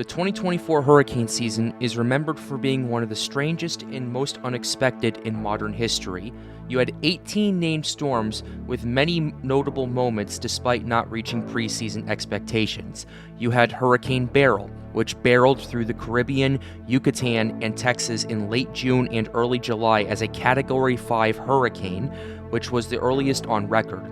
The 2024 hurricane season is remembered for being one of the strangest and most unexpected in modern history. You had 18 named storms with many notable moments despite not reaching preseason expectations. You had Hurricane Beryl, which barreled through the Caribbean, Yucatán, and Texas in late June and early July as a Category 5 hurricane, which was the earliest on record.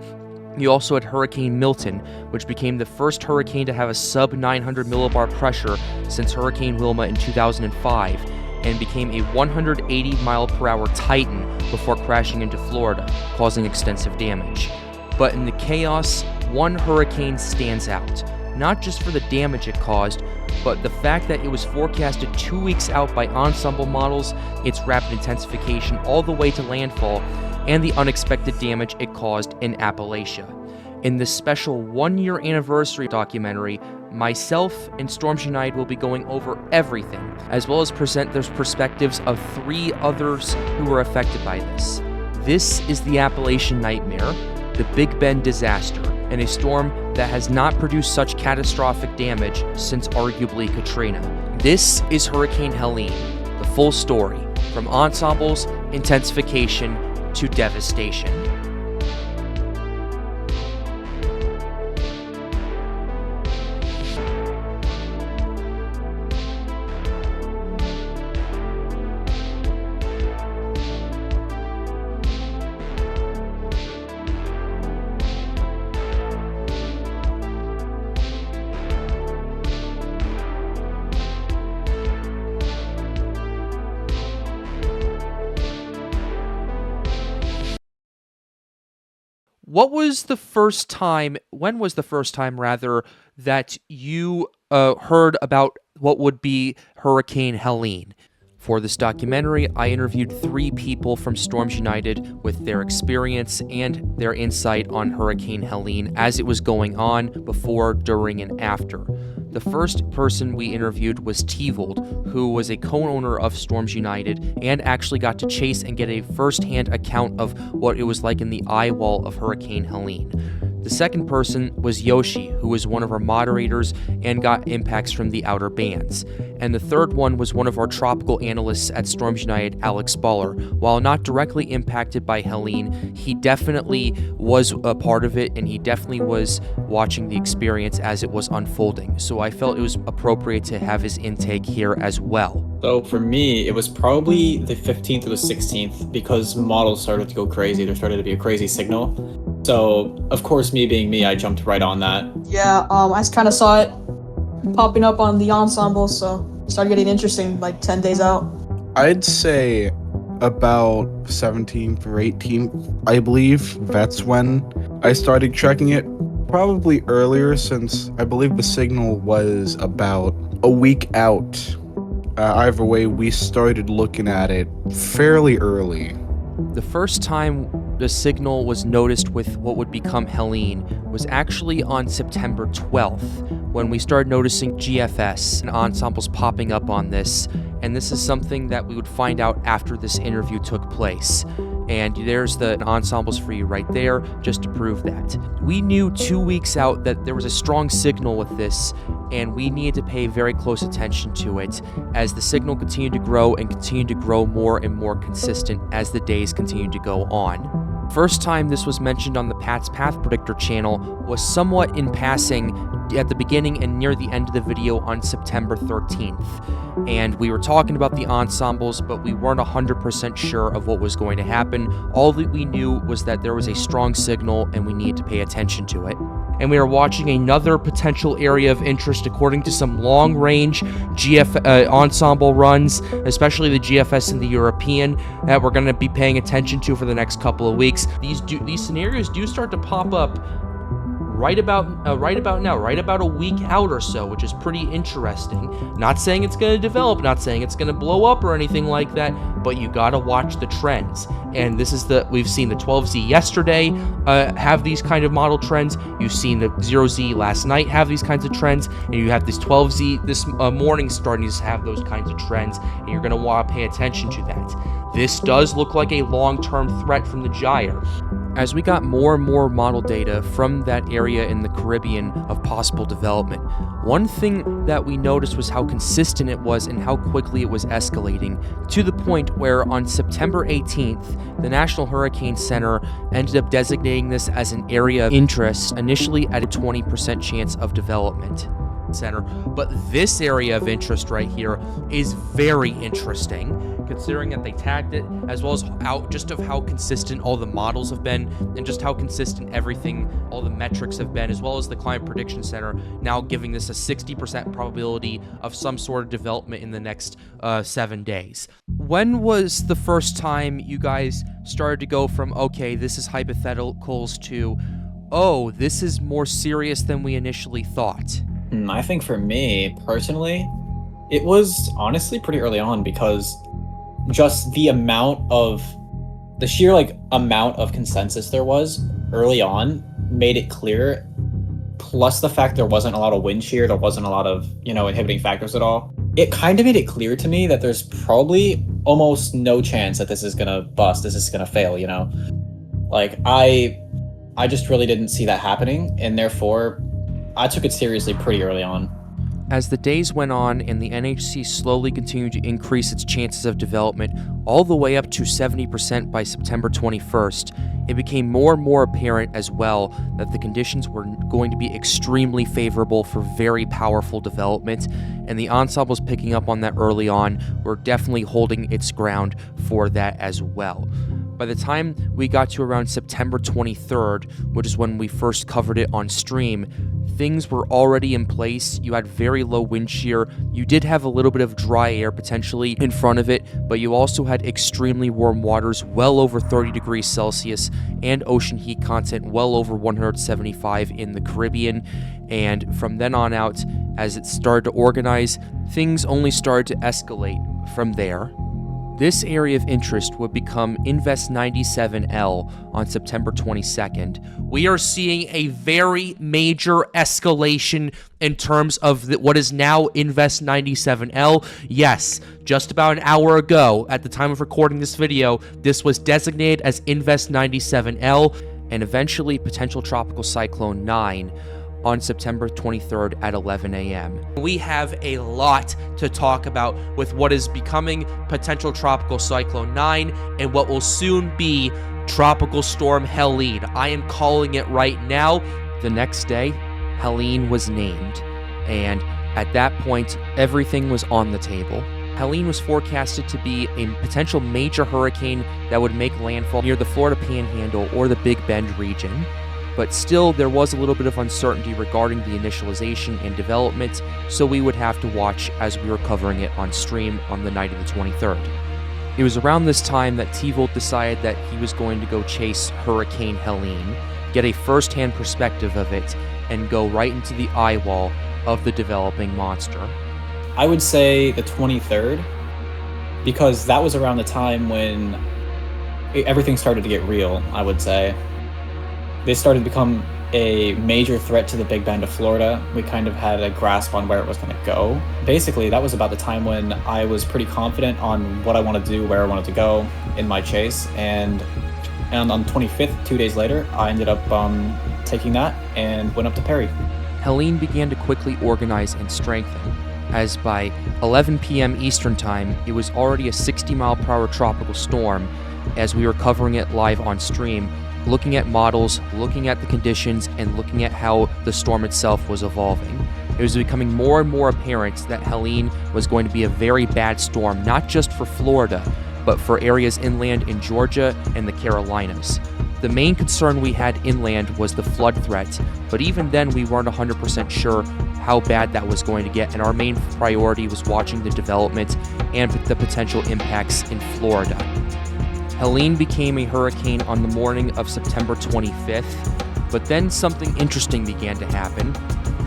You also had Hurricane Milton, which became the first hurricane to have a sub-900 millibar pressure since Hurricane Wilma in 2005, and became a 180-mile-per-hour titan before crashing into Florida, causing extensive damage. But in the chaos, one hurricane stands out, not just for the damage it caused, but the fact that it was forecasted 2 weeks out by ensemble models, its rapid intensification all the way to landfall, and the unexpected damage it caused in Appalachia. In this special one-year anniversary documentary, myself and Storms United will be going over everything, as well as present the perspectives of 3 others who were affected by this. This is the Appalachian Nightmare, the Big Bend disaster, and a storm that has not produced such catastrophic damage since arguably Katrina. This is Hurricane Helene, the full story, from ensembles, intensification, to devastation. When was the first time that you heard about what would be Hurricane Helene? For this documentary, I interviewed 3 people from Storms United with their experience and their insight on Hurricane Helene as it was going on before, during, and after. The first person we interviewed was Tevold, who was a co-owner of Storms United and actually got to chase and get a first-hand account of what it was like in the eye wall of Hurricane Helene. The second person was Yoshi, who was one of our moderators and got impacts from the outer bands. And the third one was one of our tropical analysts at Storms United, Alex Baller. While not directly impacted by Helene, he definitely was a part of it, and he definitely was watching the experience as it was unfolding. So I felt it was appropriate to have his intake here as well. So for me, it was probably the 15th or the 16th because models started to go crazy. There started to be a crazy signal. So, of course, me being me, I jumped right on that. Yeah, I kind of saw it popping up on the ensemble, so it started getting interesting like 10 days out. I'd say about 17th or 18th, I believe. That's when I started tracking it. Probably earlier, since I believe the signal was about a week out. Either way, we started looking at it fairly early. The first time the signal was noticed with what would become Helene was actually on September 12th, when we started noticing GFS and ensembles popping up on this, and this is something that we would find out after this interview took place. And there's the ensembles for you right there, just to prove that. We knew 2 weeks out that there was a strong signal with this, and we needed to pay very close attention to it as the signal continued to grow and continued to grow more and more consistent as the days continued to go on. First time this was mentioned on the Pat's Path Predictor channel was somewhat in passing at the beginning and near the end of the video on September 13th. And we were talking about the ensembles, but we weren't 100% sure of what was going to happen. All that we knew was that there was a strong signal and we needed to pay attention to it. And we are watching another potential area of interest according to some long-range ensemble runs, especially the GFS and the European, that we're going to be paying attention to for the next couple of weeks. These scenarios do start to pop up right about now, right about a week out or so, which is pretty interesting. Not saying it's going to develop, not saying it's going to blow up or anything like that, but you got to watch the trends. And this is we've seen the 12Z yesterday have these kind of model trends. You've seen the 0Z last night have these kinds of trends, and you have this 12Z this morning starting to have those kinds of trends, and you're going to want to pay attention to that. This does look like a long-term threat from the gyre. as we got more and more model data from that area in the Caribbean of possible development, one thing that we noticed was how consistent it was and how quickly it was escalating, to the point where on September 18th, the National Hurricane Center ended up designating this as an area of interest, initially at a 20% chance of development. Center, but this area of interest right here is very interesting, considering that they tagged it, as well as just of how consistent all the models have been, and just how consistent everything, all the metrics have been, as well as the Climate Prediction Center now giving this a 60% probability of some sort of development in the next 7 days. When was the first time you guys started to go from, okay, this is hypotheticals, to, oh, this is more serious than we initially thought? I think for me, personally, it was honestly pretty early on, because just the sheer amount of consensus there was early on made it clear, plus the fact there wasn't a lot of wind shear, there wasn't a lot of, inhibiting factors at all. It kind of made it clear to me that there's probably almost no chance that this is gonna bust, this is gonna fail, I just really didn't see that happening, and therefore I took it seriously pretty early on. As the days went on and the NHC slowly continued to increase its chances of development all the way up to 70% by September 21st, it became more and more apparent as well that the conditions were going to be extremely favorable for very powerful development, and the ensembles picking up on that early on were definitely holding its ground for that as well. By the time we got to around September 23rd, which is when we first covered it on stream, things were already in place. You had very low wind shear. You did have a little bit of dry air potentially in front of it, but you also had extremely warm waters, well over 30 degrees Celsius, and ocean heat content well over 175 in the Caribbean. And from then on out, as it started to organize, things only started to escalate from there. This area of interest would become Invest 97L on September 22nd. We are seeing a very major escalation in terms of what is now Invest 97L. Yes, just about an hour ago, at the time of recording this video, this was designated as Invest 97L, and eventually potential tropical cyclone 9 on September 23rd at 11 a.m. We have a lot to talk about with what is becoming potential tropical cyclone 9 and what will soon be tropical storm Helene. I am calling it right now. The next day, Helene was named, and at that point, everything was on the table. Helene was forecasted to be a potential major hurricane that would make landfall near the Florida Panhandle or the Big Bend region. But still, there was a little bit of uncertainty regarding the initialization and development, so we would have to watch as we were covering it on stream on the night of the 23rd. It was around this time that T-Volt decided that he was going to go chase Hurricane Helene, get a first-hand perspective of it, and go right into the eye wall of the developing monster. I would say the 23rd, because that was around the time when everything started to get real, I would say. They started to become a major threat to the Big Bend of Florida. We kind of had a grasp on where it was going to go. Basically, that was about the time when I was pretty confident on what I wanted to do, where I wanted to go in my chase. And on the 25th, 2 days later, I ended up taking that and went up to Perry. Helene began to quickly organize and strengthen, as by 11 p.m. Eastern Time, it was already a 60-mile-per-hour tropical storm, as we were covering it live on stream, looking at models, looking at the conditions, and looking at how the storm itself was evolving. It was becoming more and more apparent that Helene was going to be a very bad storm, not just for Florida, but for areas inland in Georgia and the Carolinas. The main concern we had inland was the flood threat, but even then we weren't 100% sure how bad that was going to get, and our main priority was watching the development and the potential impacts in Florida. Helene became a hurricane on the morning of September 25th, but then something interesting began to happen.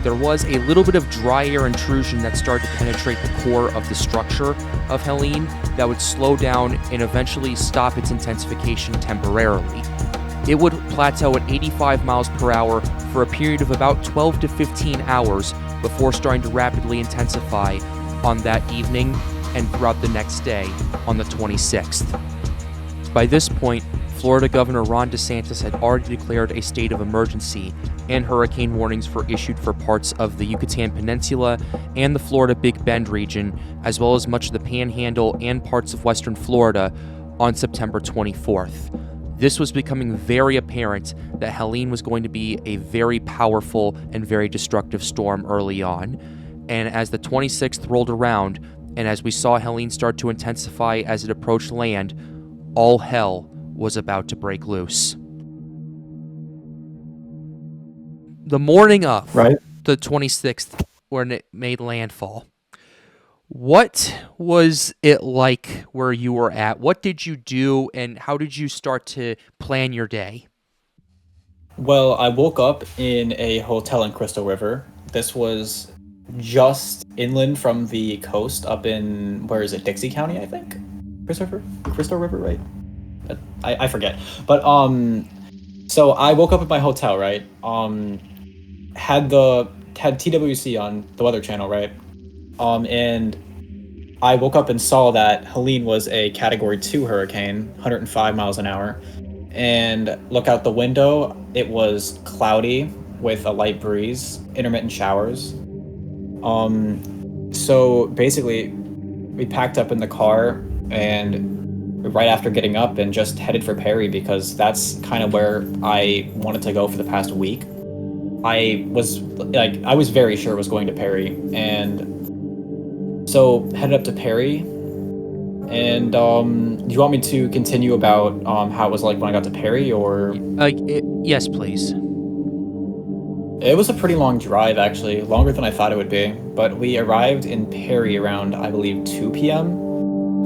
There was a little bit of dry air intrusion that started to penetrate the core of the structure of Helene that would slow down and eventually stop its intensification temporarily. It would plateau at 85 miles per hour for a period of about 12 to 15 hours before starting to rapidly intensify on that evening and throughout the next day on the 26th. By this point, Florida Governor Ron DeSantis had already declared a state of emergency, and hurricane warnings were issued for parts of the Yucatán Peninsula and the Florida Big Bend region, as well as much of the Panhandle and parts of western Florida on September 24th. This was becoming very apparent that Helene was going to be a very powerful and very destructive storm early on. And as the 26th rolled around, and as we saw Helene start to intensify as it approached land, all hell was about to break loose. The morning of the 26th, when it made landfall, what was it like where you were at? What did you do, and how did you start to plan your day? Well, I woke up in a hotel in Crystal River. This was just inland from the coast up in, where is it, Dixie County, I think? Crystal River, right? I forget. But, so I woke up at my hotel, right? Had TWC on the Weather Channel, right? And I woke up and saw that Helene was a Category 2 hurricane, 105 miles an hour. And look out the window, it was cloudy with a light breeze, intermittent showers. So basically, we packed up in the car and right after getting up and just headed for Perry because that's kind of where I wanted to go for the past week. I was very sure it was going to Perry, and so headed up to Perry. And do you want me to continue about how it was like when I got to Perry, or? Yes, please. It was a pretty long drive, actually, longer than I thought it would be. But we arrived in Perry around, I believe, 2 p.m.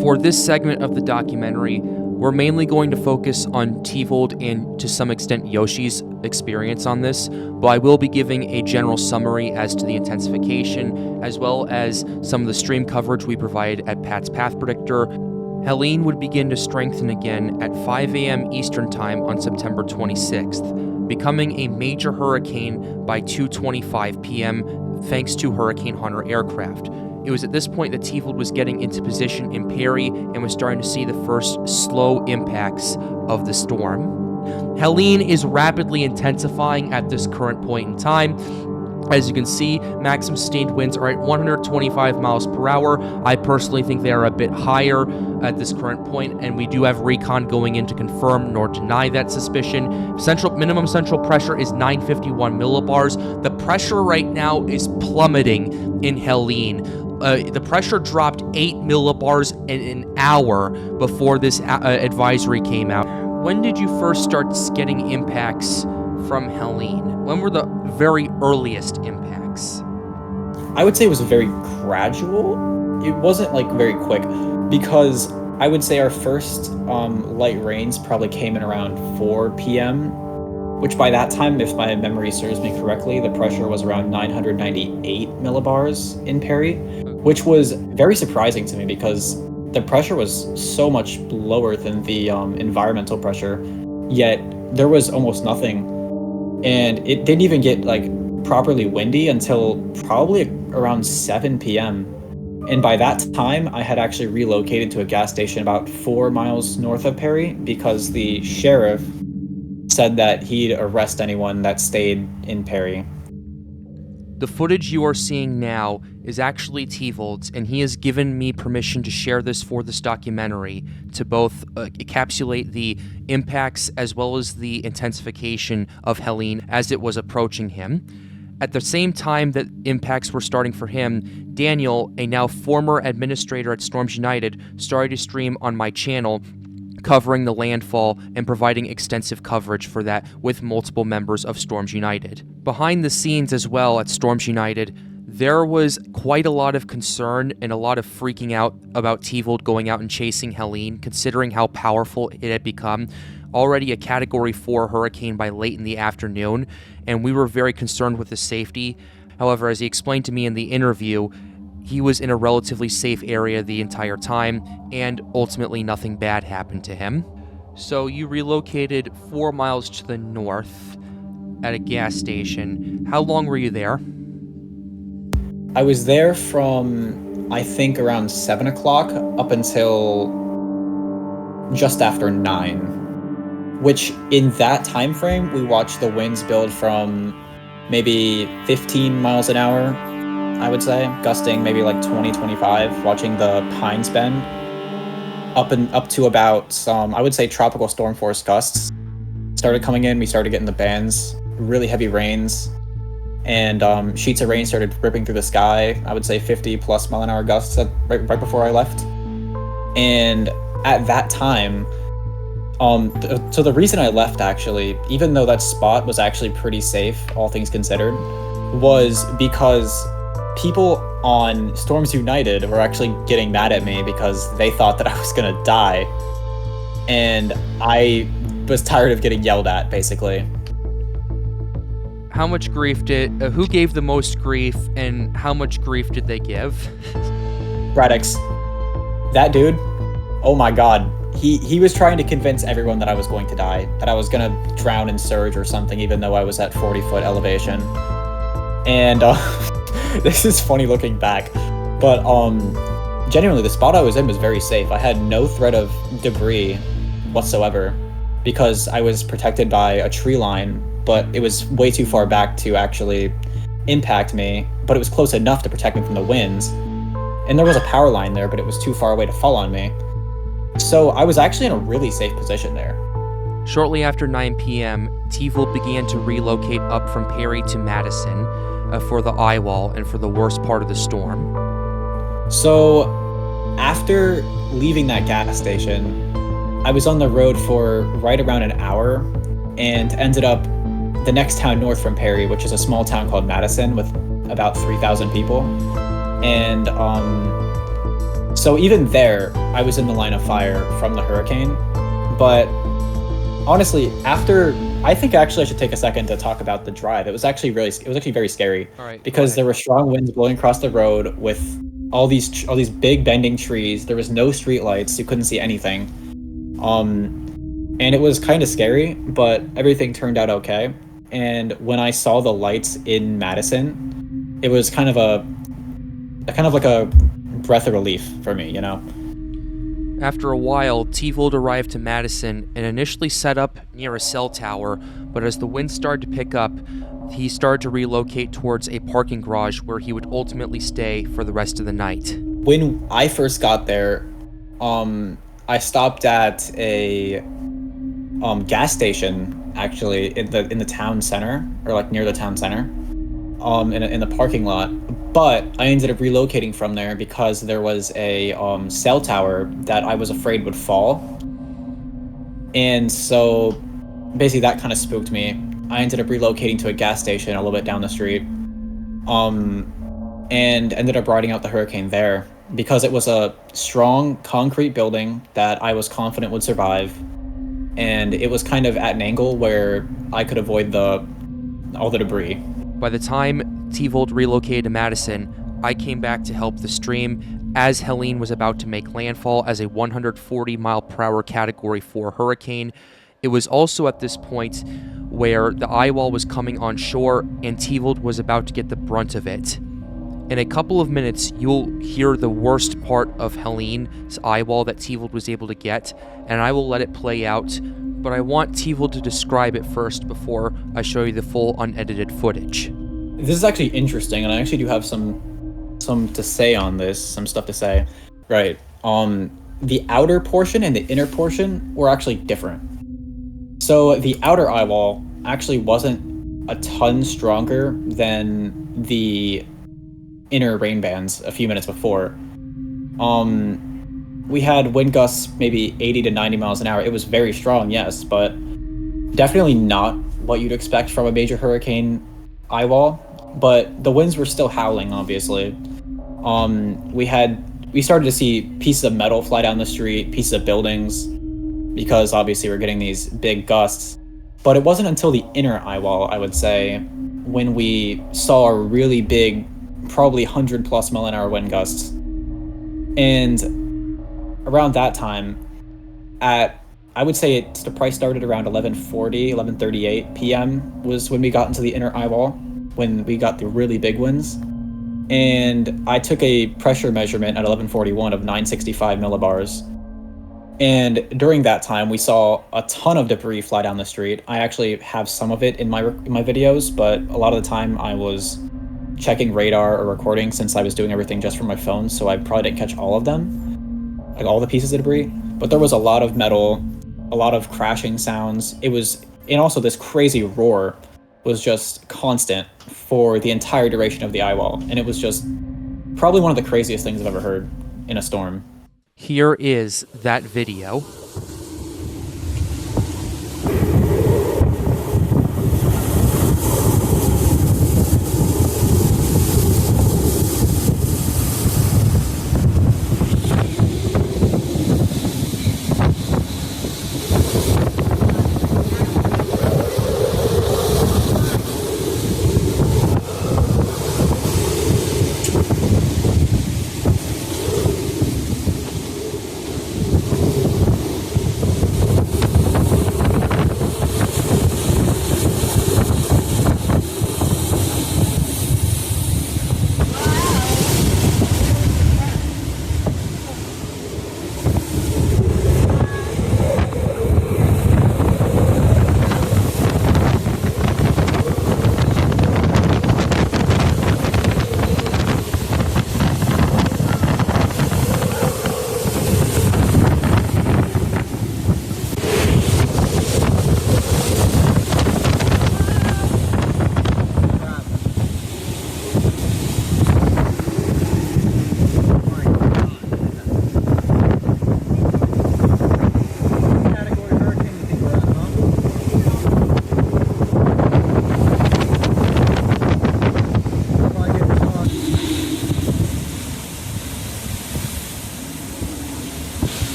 For this segment of the documentary, we're mainly going to focus on Tevold and, to some extent, Yoshi's experience on this, but I will be giving a general summary as to the intensification, as well as some of the stream coverage we provide at Pat's Path Predictor. Helene would begin to strengthen again at 5 a.m. Eastern Time on September 26th, becoming a major hurricane by 2:25 p.m. thanks to Hurricane Hunter aircraft. It was at this point that Tevold was getting into position in Perry and was starting to see the first slow impacts of the storm. Helene is rapidly intensifying at this current point in time. As you can see, maximum sustained winds are at 125 miles per hour. I personally think they are a bit higher at this current point, and we do have recon going in to confirm nor deny that suspicion. Minimum central pressure is 951 millibars. The pressure right now is plummeting in Helene. The pressure dropped 8 millibars in an hour before this advisory came out. When did you first start getting impacts from Helene? When were the very earliest impacts? I would say it was very gradual. It wasn't like very quick, because I would say our first light rains probably came in around 4 p.m., which by that time, if my memory serves me correctly, the pressure was around 998 millibars in Perry, which was very surprising to me because the pressure was so much lower than the environmental pressure, yet there was almost nothing. And it didn't even get like properly windy until probably around 7 p.m. And by that time, I had actually relocated to a gas station about 4 miles north of Perry because the sheriff said that he'd arrest anyone that stayed in Perry. The footage you are seeing now is actually Tevold's, and he has given me permission to share this for this documentary to both encapsulate the impacts as well as the intensification of Helene as it was approaching him. At the same time that impacts were starting for him, Daniel, a now former administrator at Storms United, started to stream on my channel covering the landfall and providing extensive coverage for that with multiple members of Storms United. Behind the scenes as well at Storms United, there was quite a lot of concern and a lot of freaking out about Tevold going out and chasing Helene, considering how powerful it had become. Already a Category 4 hurricane by late in the afternoon, and we were very concerned with his safety. However, as he explained to me in the interview, he was in a relatively safe area the entire time, and ultimately nothing bad happened to him. So you relocated 4 miles to the north at a gas station. How long were you there? I was there from, I think, around 7 o'clock up until just after 9. which in that time frame, we watched the winds build from maybe 15 miles an hour, I would say, gusting maybe like 20, 25, watching the pines bend up to about some, I would say, tropical storm force gusts started coming in. We started getting the bands, really heavy rains, and sheets of rain started ripping through the sky. I would say 50 plus mile an hour gusts right before I left. And at that time, so the reason I left, actually, even though that spot was actually pretty safe, all things considered, was because people on Storms United were actually getting mad at me because they thought that I was gonna die. And I was tired of getting yelled at, basically. How much grief who gave the most grief, and how much grief did they give? Radix. That dude, oh my god. He was trying to convince everyone that I was going to die, that I was gonna drown in surge or something, even though I was at 40-foot elevation. And this is funny looking back, but genuinely the spot I was in was very safe. I had no threat of debris whatsoever because I was protected by a tree line, but it was way too far back to actually impact me, but it was close enough to protect me from the winds. And there was a power line there, but it was too far away to fall on me. So I was actually in a really safe position there. Shortly after 9 p.m., TVOL began to relocate up from Perry to Madison for the eye wall and for the worst part of the storm. So after leaving that gas station, I was on the road for right around an hour and ended up the next town north from Perry, which is a small town called Madison with about 3,000 people. And so even there, I was in the line of fire from the hurricane. But honestly, I think actually I should take a second to talk about the drive. It was actually very scary. All right, because there were strong winds blowing across the road with all these big bending trees. There was no street lights. You couldn't see anything. And it was kind of scary, but everything turned out okay. And when I saw the lights in Madison, it was kind of like a breath of relief for me, you know? After a while, TVOL arrived to Madison and initially set up near a cell tower, but as the wind started to pick up, he started to relocate towards a parking garage where he would ultimately stay for the rest of the night. When I first got there, I stopped at a gas station, actually, in the town center, or like near the town center, in the parking lot. But I ended up relocating from there because there was a cell tower that I was afraid would fall. And so basically that kind of spooked me. I ended up relocating to a gas station a little bit down the street, and ended up riding out the hurricane there because it was a strong concrete building that I was confident would survive. And it was kind of at an angle where I could avoid all the debris. By the time TVOL relocated to Madison, I came back to help the stream as Helene was about to make landfall as a 140-mile-per-hour Category 4 hurricane. It was also at this point where the eye wall was coming on shore and TVOL was about to get the brunt of it. In a couple of minutes, you'll hear the worst part of Helene's eye wall that TVOL was able to get, and I will let it play out, but I want TVOL to describe it first before I show you the full unedited footage. This is actually interesting, and I actually do have some to say on this, some stuff to say. Right. The outer portion and the inner portion were actually different. So the outer eye wall actually wasn't a ton stronger than the inner rain bands a few minutes before. We had wind gusts maybe 80 to 90 miles an hour. It was very strong, yes, but definitely not what you'd expect from a major hurricane eye wall. But the winds were still howling, obviously. We started to see pieces of metal fly down the street, pieces of buildings, because obviously we're getting these big gusts. But it wasn't until the inner eye wall, I would say, when we saw a really big, probably 100 plus mile an hour wind gusts. And around that time, I would say the price started around 11:38 p.m. was when we got into the inner eye wall, when we got the really big winds. And I took a pressure measurement at 11:41 of 965 millibars. And during that time, we saw a ton of debris fly down the street. I actually have some of it in my videos, but a lot of the time I was checking radar or recording since I was doing everything just from my phone, so I probably didn't catch all of them, like all the pieces of debris. But there was a lot of metal, a lot of crashing sounds. And also this crazy roar was just constant for the entire duration of the eye wall. And it was just probably one of the craziest things I've ever heard in a storm. Here is that video.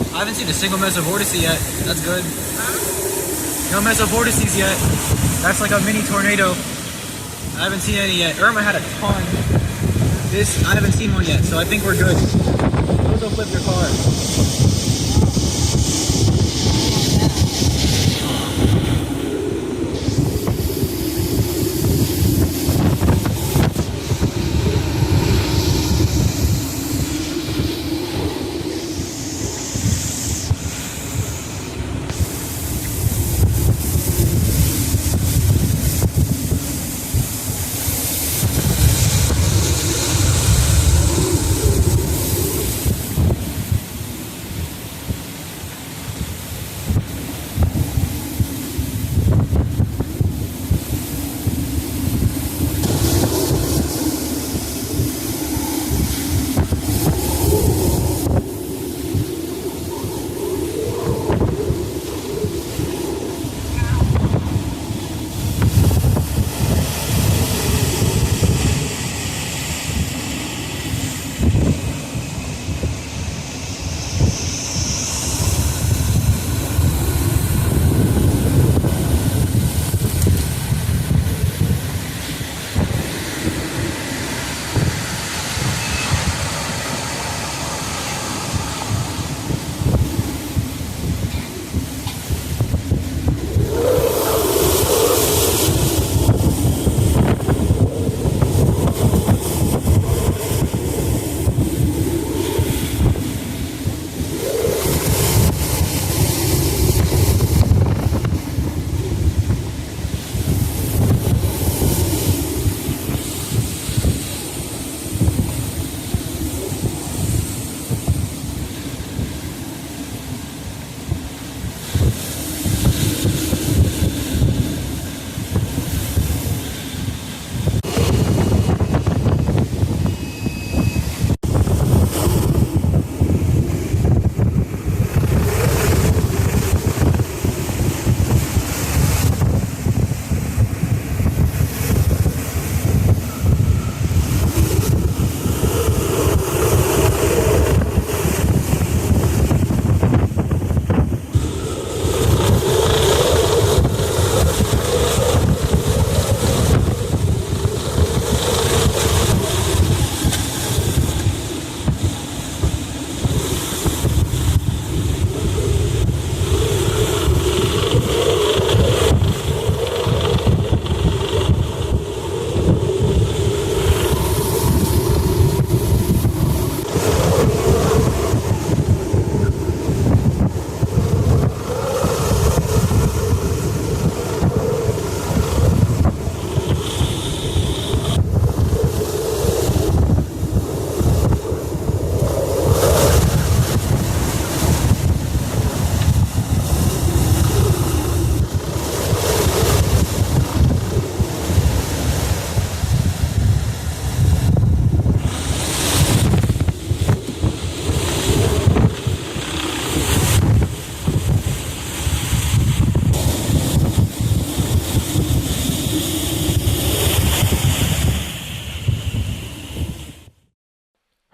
I haven't seen a single mesovortice yet. That's good. No mesovortices yet. That's like a mini tornado. I haven't seen any yet. Irma had a ton. This, I haven't seen one yet, so I think we're good. Those will flip your car.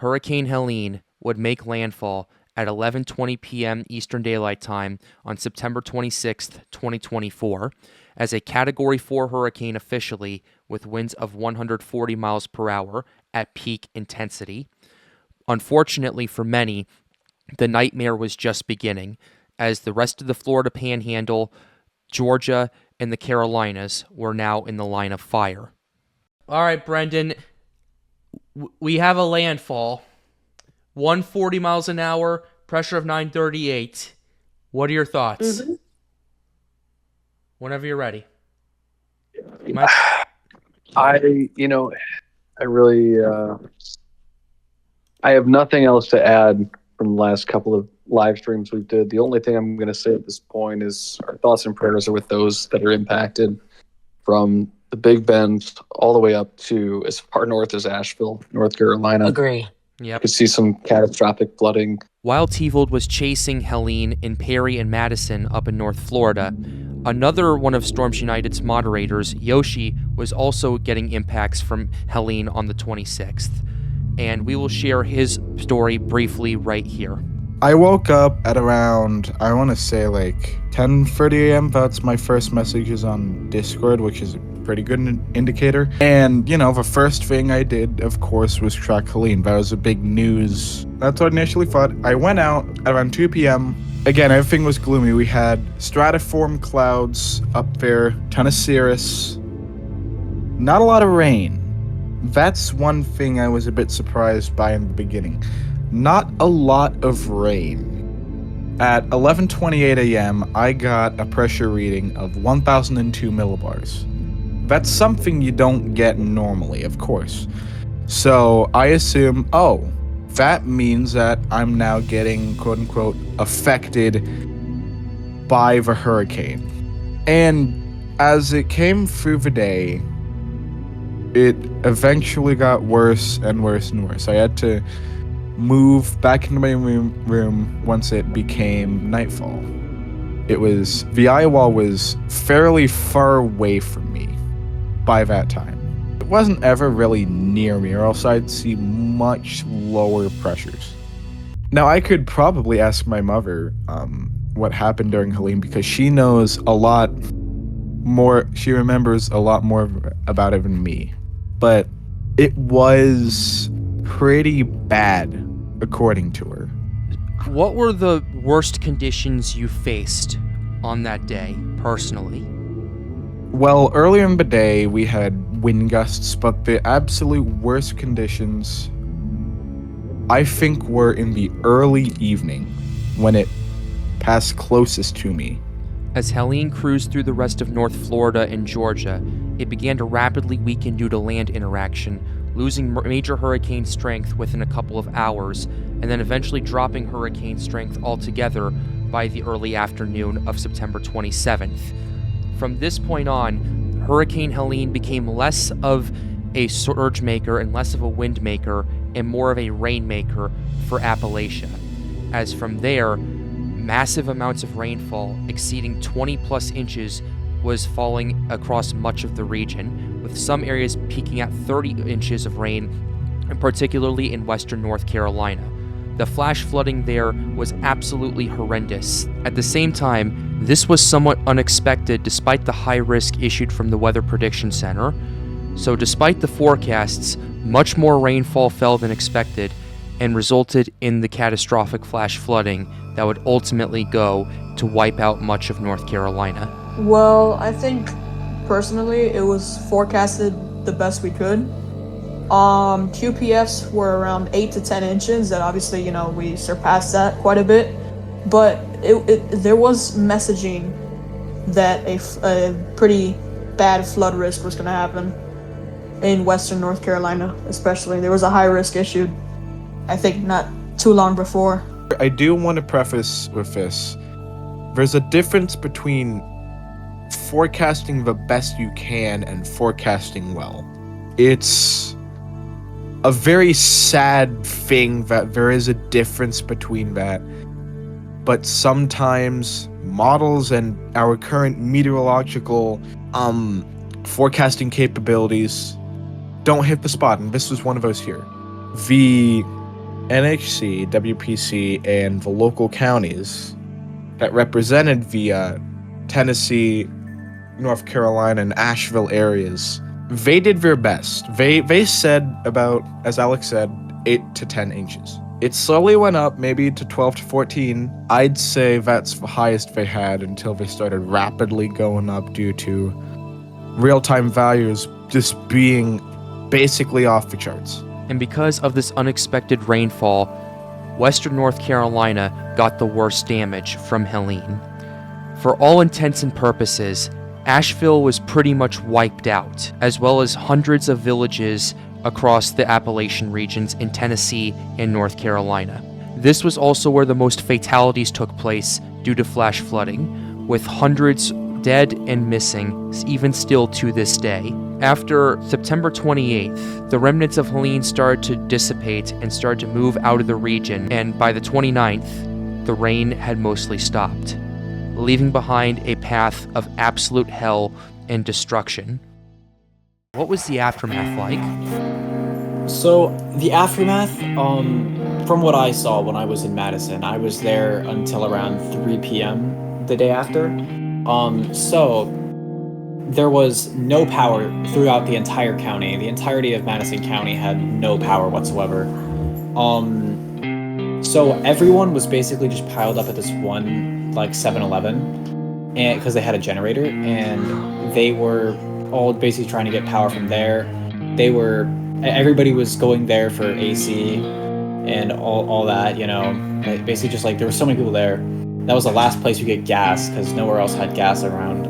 Hurricane Helene would make landfall at 11:20 p.m. Eastern Daylight Time on September 26th, 2024, as a Category 4 hurricane officially with winds of 140 miles per hour at peak intensity. Unfortunately for many, the nightmare was just beginning, as the rest of the Florida Panhandle, Georgia, and the Carolinas were now in the line of fire. All right, Brendan, we have a landfall. 140 miles an hour, pressure of 938. What are your thoughts? Mhm. Whenever you're ready. I really, I have nothing else to add from the last couple of live streams we did. The only thing I'm going to say at this point is our thoughts and prayers are with those that are impacted, from the Big Bend all the way up to as far north as Asheville, North Carolina. Agree. You Yep. could see some catastrophic flooding. While Tevold was chasing Helene in Perry and Madison up in North Florida, another one of Storms United's moderators, Yoshi, was also getting impacts from Helene on the 26th. And we will share his story briefly right here. I woke up at around, I want to say like 10:30 a.m. That's my first messages on Discord, which is a pretty good indicator. And, the first thing I did, of course, was track Helene. That was a big news. That's what I initially thought. I went out around 2 p.m. Again, everything was gloomy. We had stratiform clouds up there, ton of cirrus. Not a lot of rain. That's one thing I was a bit surprised by in the beginning. Not a lot of rain. At 11:28 a.m., I got a pressure reading of 1,002 millibars. That's something you don't get normally, of course. So I assume, that means that I'm now getting, quote-unquote, affected by the hurricane. And as it came through the day, it eventually got worse and worse and worse. I had to move back into my room once it became nightfall. The eye wall was fairly far away from me by that time. It wasn't ever really near me, or else I'd see much lower pressures. Now, I could probably ask my mother what happened during Helene, because she knows a lot more, she remembers a lot more about it than me. But it was pretty bad, according to her. What were the worst conditions you faced on that day, personally? Well, earlier in the day, we had wind gusts, but the absolute worst conditions, I think, were in the early evening, when it passed closest to me. As Helene cruised through the rest of North Florida and Georgia, it began to rapidly weaken due to land interaction, losing major hurricane strength within a couple of hours, and then eventually dropping hurricane strength altogether by the early afternoon of September 27th. From this point on, Hurricane Helene became less of a surge maker and less of a wind maker and more of a rain maker for Appalachia, as from there, massive amounts of rainfall exceeding 20 plus inches was falling across much of the region, with some areas peaking at 30 inches of rain, and particularly in western North Carolina. The flash flooding there was absolutely horrendous. At the same time, this was somewhat unexpected despite the high risk issued from the Weather Prediction Center. So despite the forecasts, much more rainfall fell than expected and resulted in the catastrophic flash flooding that would ultimately go to wipe out much of North Carolina. Well, I think personally it was forecasted the best we could. QPFs were around 8 to 10 inches, and obviously, we surpassed that quite a bit. But there was messaging that a pretty bad flood risk was going to happen in western North Carolina, especially. There was a high risk issued, I think, not too long before. I do want to preface with this. There's a difference between forecasting the best you can and forecasting well. It's a very sad thing that there is a difference between that. But sometimes models and our current meteorological forecasting capabilities don't hit the spot, and this was one of those here. The NHC, WPC, and the local counties that represented the Tennessee, North Carolina, and Asheville areas, they did their best. They said about, as Alex said, 8 to 10 inches. It slowly went up, maybe to 12 to 14. I'd say that's the highest they had until they started rapidly going up due to real-time values just being basically off the charts. And because of this unexpected rainfall, western North Carolina got the worst damage from Helene. For all intents and purposes, Asheville was pretty much wiped out, as well as hundreds of villages across the Appalachian regions in Tennessee and North Carolina. This was also where the most fatalities took place due to flash flooding, with hundreds dead and missing, even still to this day. After September 28th, the remnants of Helene started to dissipate and started to move out of the region, and by the 29th, the rain had mostly stopped, leaving behind a path of absolute hell and destruction. What was the aftermath like? So the aftermath, from what I saw when I was in Madison, I was there until around 3 p.m. the day after. So there was no power throughout the entire county. The entirety of Madison County had no power whatsoever. So everyone was basically just piled up at this one, like, 7-Eleven, and because they had a generator, and they were all basically trying to get power from there. Everybody was going there for AC and all that, you know. Basically just like, there were so many people there. That was the last place you get gas, because nowhere else had gas around.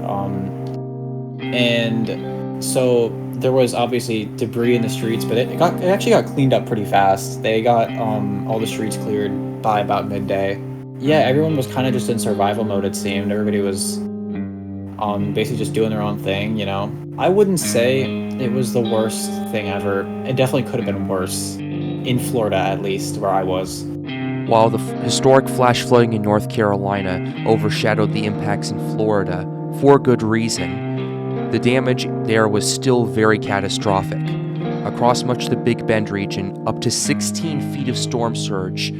And so there was obviously debris in the streets, but it actually got cleaned up pretty fast. They got all the streets cleared by about midday. Yeah, everyone was kind of just in survival mode, it seemed. Everybody was basically just doing their own thing, you know. I wouldn't say it was the worst thing ever. It definitely could have been worse, in Florida at least, where I was. While the historic flash flooding in North Carolina overshadowed the impacts in Florida, for good reason, the damage there was still very catastrophic. Across much of the Big Bend region, up to 16 feet of storm surge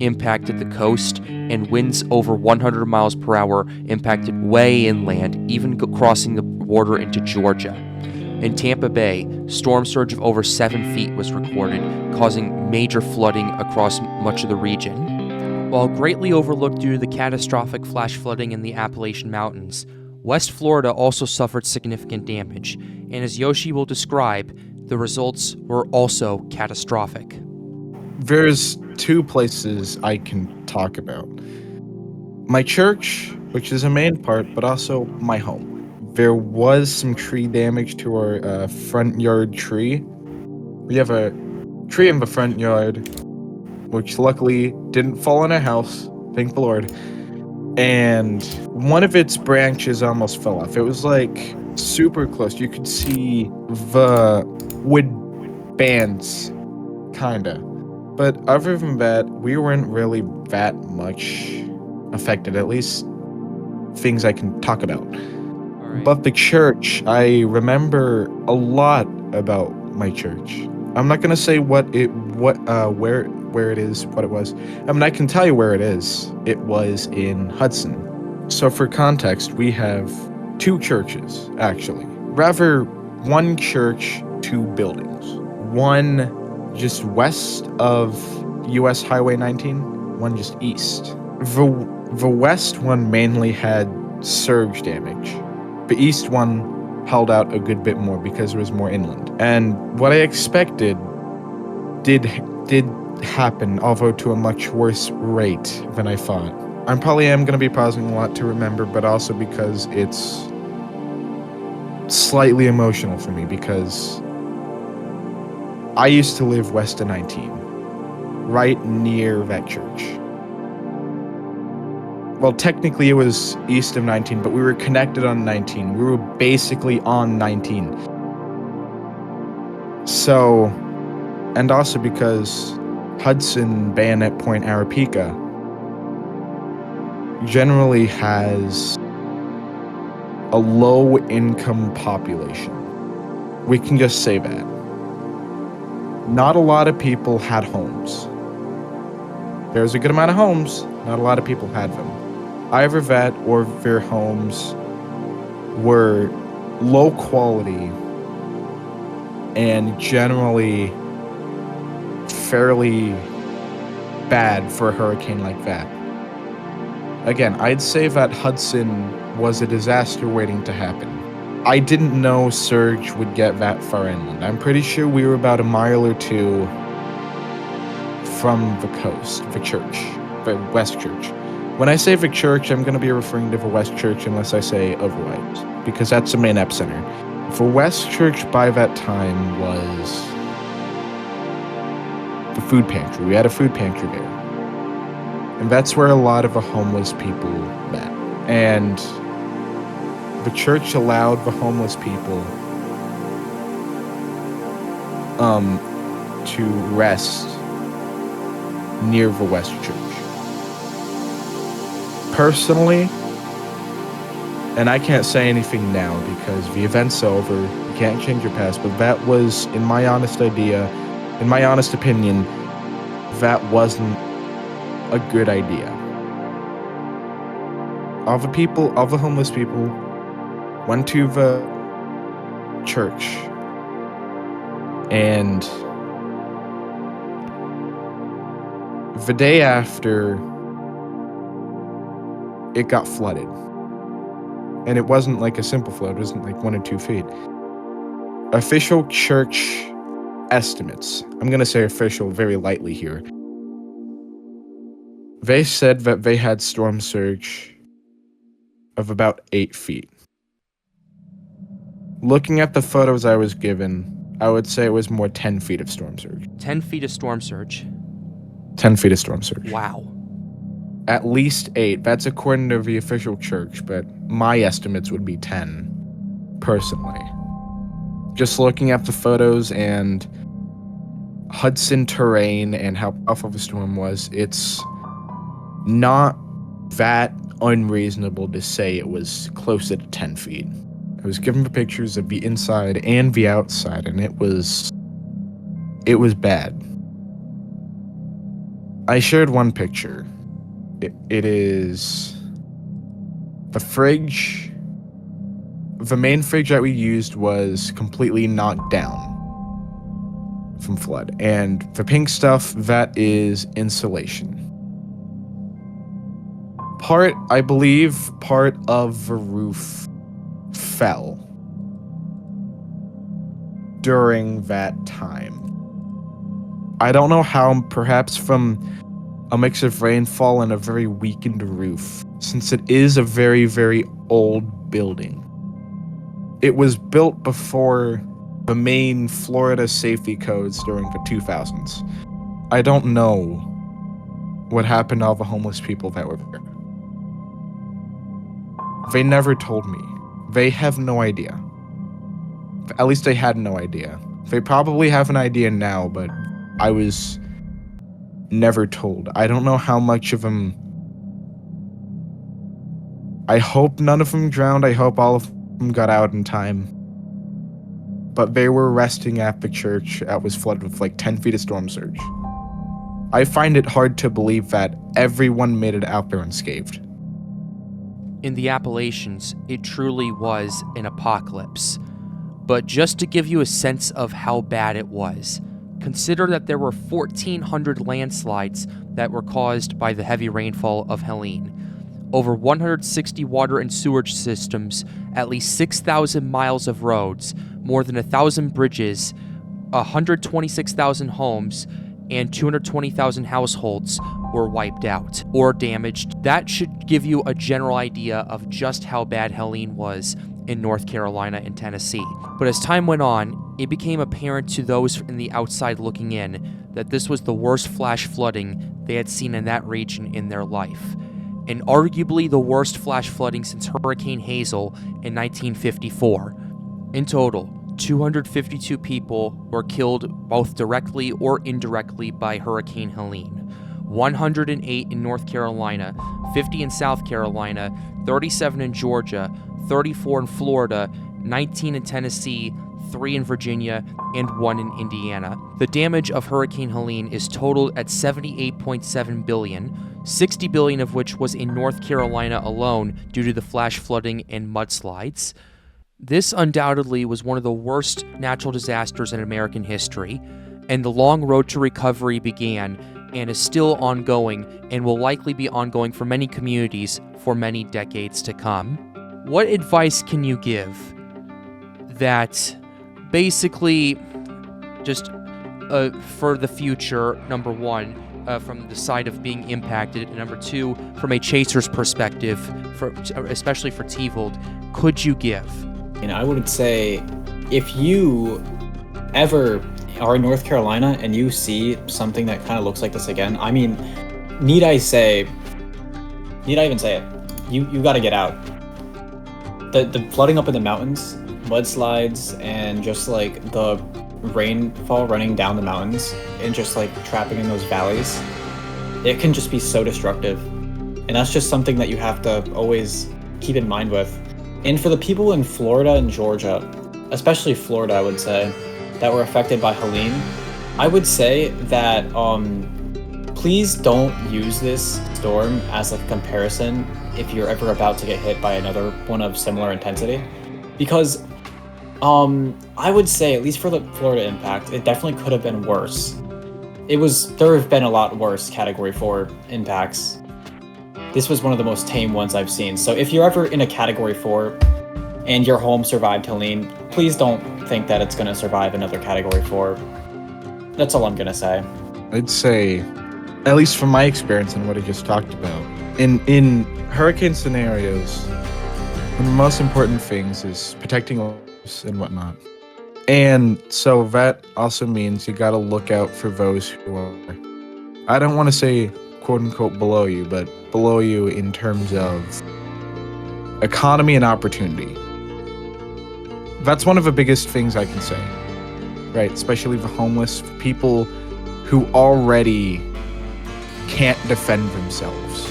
impacted the coast, and winds over 100 miles per hour impacted way inland, even crossing the border into Georgia. In Tampa Bay, storm surge of over 7 feet was recorded, causing major flooding across much of the region. While greatly overlooked due to the catastrophic flash flooding in the Appalachian Mountains, West Florida also suffered significant damage, and as Yoshi will describe, the results were also catastrophic. There's 2 places I can talk about. My church, which is a main part, but also my home. There was some tree damage to our front yard tree. We have a tree in the front yard, which luckily didn't fall on our house, thank the Lord. And one of its branches almost fell off. It was like super close. You could see the wood bands, kinda. But other than that, we weren't really that much affected, at least things I can talk about. Right. But the church, I remember a lot about my church. I'm not gonna say where it is, what it was. I mean, I can tell you where it is. It was in Hudson. So for context, we have 2 churches, actually. Rather, 1 church, 2 buildings. One just west of US Highway 19, one just east. The west one mainly had surge damage. The east one held out a good bit more because it was more inland. And what I expected did happen, although to a much worse rate than I thought. I probably am going to be pausing a lot to remember, but also because it's slightly emotional for me, because I used to live west of 19, right near that church. Well, technically it was east of 19, but we were connected on 19. We were basically on 19. So, and also because Hudson, Bayonet Point, Arapahoe generally has a low-income population. We can just say that. Not a lot of people had homes. There's a good amount of homes. Not a lot of people had them. Either that or their homes were low quality and generally fairly bad for a hurricane like that. Again, I'd say that Hudson was a disaster waiting to happen. I didn't know surge would get that far inland. I'm pretty sure we were about a mile or two from the coast, the church, the West Church. When I say the church, I'm going to be referring to the West Church unless I say otherwise, because that's the main epicenter. The West Church by that time was the food pantry. We had a food pantry there. And that's where a lot of the homeless people met. And the church allowed the homeless people to rest near the West Church. Personally, and I can't say anything now because the event's over, you can't change your past, but that was, in my honest opinion, that wasn't a good idea. All the homeless people went to the church and the day after, it got flooded. And it wasn't like a simple flood, it wasn't like 1 or 2 feet. Official church estimates, I'm going to say official very lightly here, they said that they had storm surge of about 8 feet. Looking at the photos I was given, I would say it was more 10 feet of storm surge. 10 feet of storm surge. 10 feet of storm surge. Wow. At least 8. That's according to the official church, but my estimates would be 10, personally. Just looking at the photos and Hudson terrain and how powerful the storm was, it's not that unreasonable to say it was closer to 10 feet. I was given the pictures of the inside and the outside, and it was bad. I shared one picture. It is the fridge. The main fridge that we used was completely knocked down from flood, and the pink stuff, that is insulation. I believe part of the roof fell during that time. I don't know how, perhaps from a mix of rainfall and a very weakened roof, since it is a very, very old building. It was built before the main Florida safety codes during the 2000s. I don't know what happened to all the homeless people that were there. They never told me. They have no idea. At least they had no idea. They probably have an idea now, but I was never told. I don't know how much of them. I hope none of them drowned. I hope all of them got out in time. But they were resting at the church that was flooded with like 10 feet of storm surge. I find it hard to believe that everyone made it out there unscathed. In the Appalachians, it truly was an apocalypse. But just to give you a sense of how bad it was, consider that there were 1,400 landslides that were caused by the heavy rainfall of Helene, over 160 water and sewage systems, at least 6,000 miles of roads, more than 1,000 bridges, 126,000 homes, and 220,000 households were wiped out or damaged. That should give you a general idea of just how bad Helene was in North Carolina and Tennessee. But as time went on, it became apparent to those in the outside looking in that this was the worst flash flooding they had seen in that region in their life, and arguably the worst flash flooding since Hurricane Hazel in 1954. In total, 252 people were killed both directly or indirectly by Hurricane Helene. 108 in North Carolina, 50 in South Carolina, 37 in Georgia, 34 in Florida, 19 in Tennessee, 3 in Virginia, and 1 in Indiana. The damage of Hurricane Helene is totaled at $78.7 billion, $60 billion of which was in North Carolina alone due to the flash flooding and mudslides. This undoubtedly was one of the worst natural disasters in American history, and the long road to recovery began and is still ongoing and will likely be ongoing for many communities for many decades to come. What advice can you give that basically just for the future, number one, from the side of being impacted, and number two, from a chaser's perspective, especially for Tevold, could you give? And I would say, if you ever are in North Carolina and you see something that kind of looks like this again, I mean, need I even say it? You got to get out. The flooding up in the mountains, mudslides, and just like the rainfall running down the mountains and just like trapping in those valleys, it can just be so destructive. And that's just something that you have to always keep in mind with. And for the people in Florida and Georgia, especially Florida, I would say, that were affected by Helene, I would say that please don't use this storm as a comparison if you're ever about to get hit by another one of similar intensity. Because I would say, at least for the Florida impact, it definitely could have been worse. There have been a lot worse Category 4 impacts. This was one of the most tame ones I've seen. So if you're ever in a Category 4 and your home survived Helene, please don't think that it's going to survive another Category 4. That's all I'm going to say. I'd say, at least from my experience and what I just talked about, in hurricane scenarios, one of the most important things is protecting lives and whatnot. And so that also means you got to look out for those who are, I don't want to say quote unquote below you, but below you in terms of economy and opportunity. That's one of the biggest things I can say, right? Especially the homeless, people who already can't defend themselves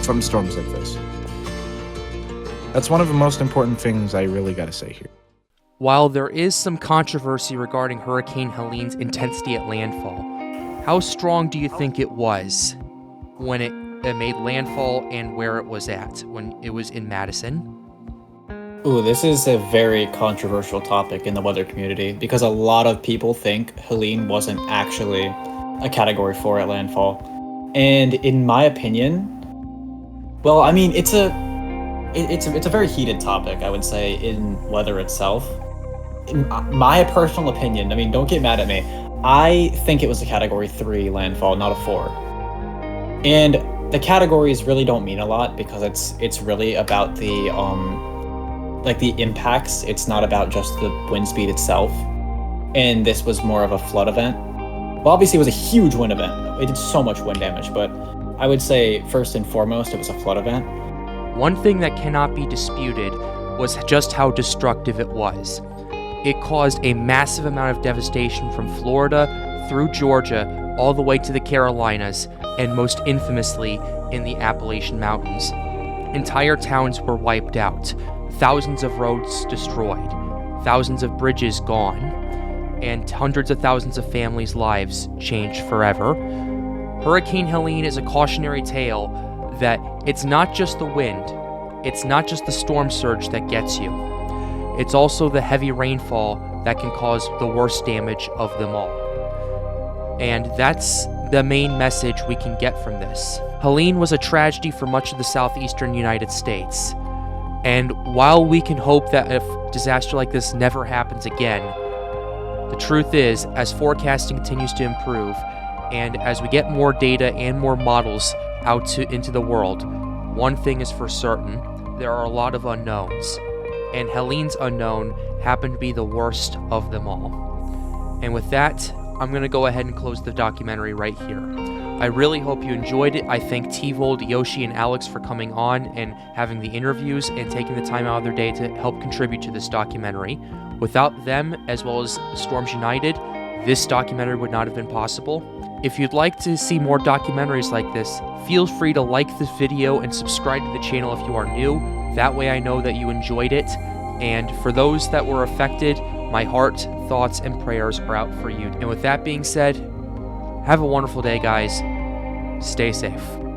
from storms like this. That's one of the most important things I really got to say here. While there is some controversy regarding Hurricane Helene's intensity at landfall, how strong do you think it was when it made landfall and where it was at when it was in Madison? Ooh, this is a very controversial topic in the weather community because a lot of people think Helene wasn't actually a Category 4 at landfall. And in my opinion, well, I mean, it's a very heated topic, I would say, in weather itself. In my personal opinion, I mean, don't get mad at me, I think it was a Category 3 landfall, not a 4. And the categories really don't mean a lot because it's really about the impacts. It's not about just the wind speed itself. And this was more of a flood event. Well, obviously it was a huge wind event. It did so much wind damage, but I would say first and foremost, it was a flood event. One thing that cannot be disputed was just how destructive it was. It caused a massive amount of devastation from Florida through Georgia, all the way to the Carolinas, and most infamously in the Appalachian Mountains. Entire towns were wiped out, thousands of roads destroyed, thousands of bridges gone, and hundreds of thousands of families' lives changed forever. Hurricane Helene is a cautionary tale that it's not just the wind, it's not just the storm surge that gets you. It's also the heavy rainfall that can cause the worst damage of them all. And that's the main message we can get from this. Helene was a tragedy for much of the southeastern United States. And while we can hope that a disaster like this never happens again, the truth is, as forecasting continues to improve, and as we get more data and more models out into the world, one thing is for certain, there are a lot of unknowns. And Helene's unknown happened to be the worst of them all. And with that, I'm going to go ahead and close the documentary right here. I really hope you enjoyed it. I thank Tevold, Yoshi, and Alex for coming on and having the interviews and taking the time out of their day to help contribute to this documentary. Without them, as well as Storms United, this documentary would not have been possible. If you'd like to see more documentaries like this, feel free to like this video and subscribe to the channel if you are new. That way I know that you enjoyed it. And for those that were affected, my heart, thoughts, and prayers are out for you. And with that being said, have a wonderful day, guys. Stay safe.